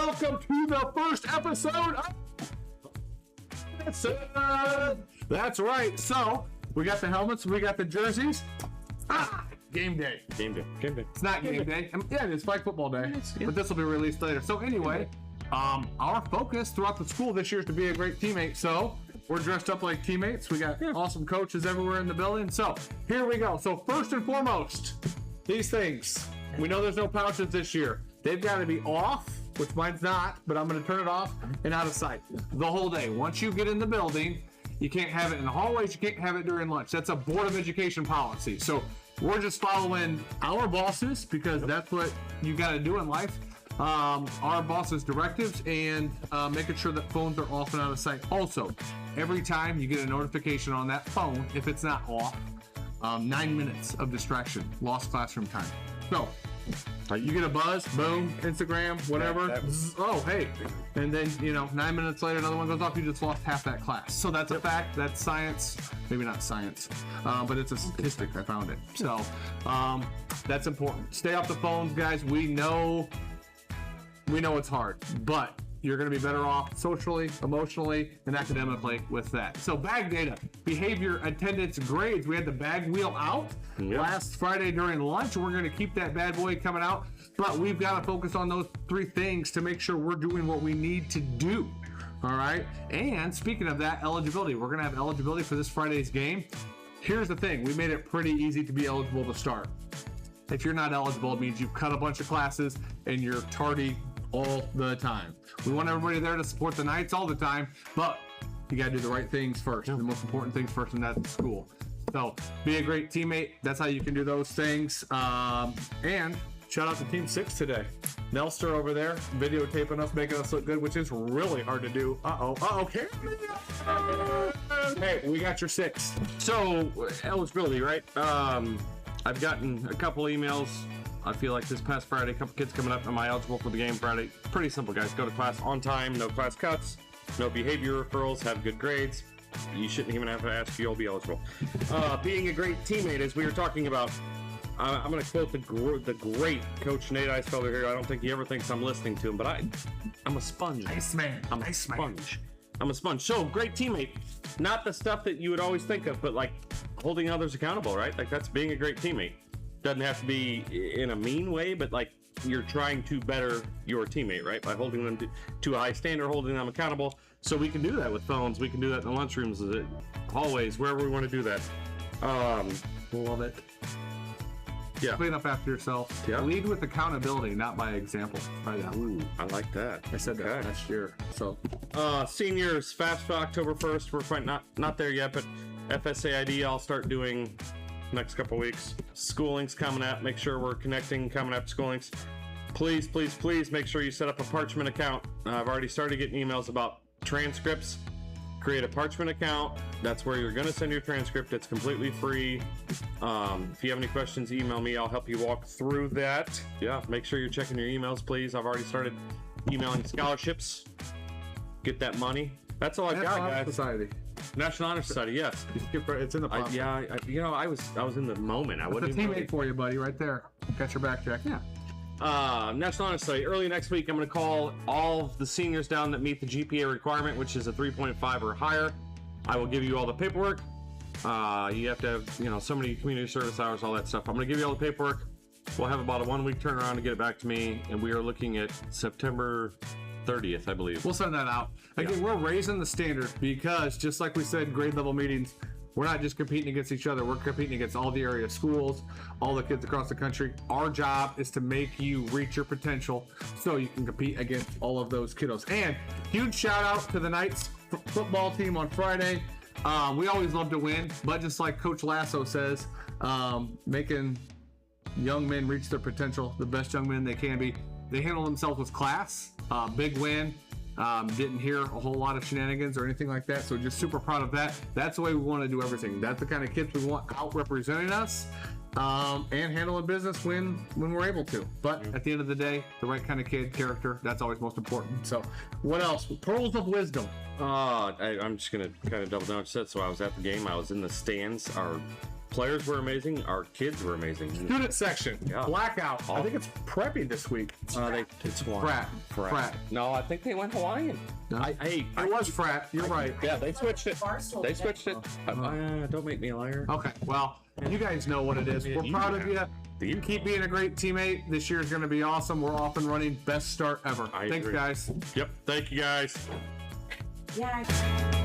welcome to the first episode of That's right. So, we got the helmets, we got the jerseys. Game day. Game day. Game day. It's not game day. Yeah, it's flag football day, but this will be released later. So anyway, our focus throughout the school this year is to be a great teammate. So we're dressed up like teammates. We got awesome coaches everywhere in the building. So here we go. So first and foremost, these things. We know there's no pouches this year. They've got to be off, which mine's not, but I'm going to turn it off and out of sight the whole day. Once you get in the building, you can't have it in the hallways. You can't have it during lunch. That's a Board of Education policy. So we're just following our bosses because that's what you got to do in life. Our bosses' directives and making sure that phones are off and out of sight. Also, every time you get a notification on that phone, if it's not off, 9 minutes of distraction, lost classroom time. So you get a buzz, boom, Instagram, whatever. Oh, hey. And then, 9 minutes later, another one goes off. You just lost half that class. So that's a fact. That's science. Maybe not science, but it's a statistic. I found it. So that's important. Stay off the phones, guys. We know it's hard, but you're going to be better off socially, emotionally, and academically with that. So bag data, behavior, attendance, grades. We had the bag wheel out last Friday during lunch. We're going to keep that bad boy coming out, but we've got to focus on those three things to make sure we're doing what we need to do. All right. And speaking of that, eligibility, we're going to have eligibility for this Friday's game. Here's the thing. We made it pretty easy to be eligible to start. If you're not eligible, it means you've cut a bunch of classes and you're tardy all the time. We want everybody there to support the Knights all the time, but you got to do the right things first. The most important things first, and that's school. So be a great teammate. That's how you can do those things. And shout out to Team 6 today. Nelster over there videotaping us, making us look good, which is really hard to do. Okay. Hey, we got your 6. So, eligibility, right? I've gotten a couple emails. I feel like this past Friday, a couple kids coming up. Am I eligible for the game Friday? Pretty simple, guys. Go to class on time, no class cuts, no behavior referrals, have good grades. You shouldn't even have to ask, you'll be eligible. Being a great teammate, as we were talking about, I'm going to quote the great Coach Nate Eisfelder here. I don't think he ever thinks I'm listening to him, but I'm a sponge. Nice man. I'm a sponge. I'm a sponge. So, great teammate. Not the stuff that you would always think of, but like holding others accountable, right? Like that's being a great teammate. Doesn't have to be in a mean way, but like you're trying to better your teammate, right? By holding them to a high standard, holding them accountable. So we can do that with phones. We can do that in the lunchrooms, hallways, wherever we want to do that. Love it. Yeah. Clean up after yourself. Yeah. Lead with accountability, not by example. Try that. Ooh, I like that. I said that last year. So, seniors, FAFSA October 1st. We're quite not there yet, but FSAID I'll start doing next couple weeks. Schooling's coming up. Make sure we're connecting coming up. Schooling's. Please make sure you set up a Parchment account. I've already started getting emails about transcripts. Create a Parchment account. That's where you're going to send your transcript. It's completely free. If you have any questions, email me. I'll help you walk through that. Yeah, make sure you're checking your emails, please. I've already started emailing scholarships. Get that money. That's all I got, guys. Society. National Honor Society, yes. It's in the process. I was in the moment. I That's a teammate for you, buddy, right there. Got your back, Jack. Yeah. National Honor Society. Early next week, I'm going to call all the seniors down that meet the GPA requirement, which is a 3.5 or higher. I will give you all the paperwork. You have to have, so many community service hours, all that stuff. I'm going to give you all the paperwork. We'll have about a 1 week turnaround to get it back to me, and we are looking at September 30th, I believe. We'll send that out. Again, we're raising the standard because just like we said, grade level meetings, we're not just competing against each other. We're competing against all the area schools, all the kids across the country. Our job is to make you reach your potential so you can compete against all of those kiddos. And huge shout out to the Knights football team on Friday. We always love to win, but just like Coach Lasso says, making young men reach their potential, the best young men they can be. They handle themselves with class. Big win. Didn't hear a whole lot of shenanigans or anything like that, so just super proud of that. That's the way we want to do everything. That's the kind of kids we want out representing us and handling business when we're able to. But at the end of the day, the right kind of kid, character, that's always most important. So what else? Pearls of wisdom. I'm just going to kind of double down what you said. So I was at the game. I was in the stands. Our players were amazing. Our kids were amazing. Student section, Yeah. blackout. I think it's preppy this week. It's Hawaiian. Frat. No, I think they went Hawaiian. No? It was frat. You're right. Yeah, they switched it. They switched it. Don't make me a liar. Okay, well, you guys know what it is. We're proud of you. You keep being a great teammate. This year is going to be awesome. We're off and running. Best start ever. Thanks, agree. guys. Yep. Thank you, guys. Yeah.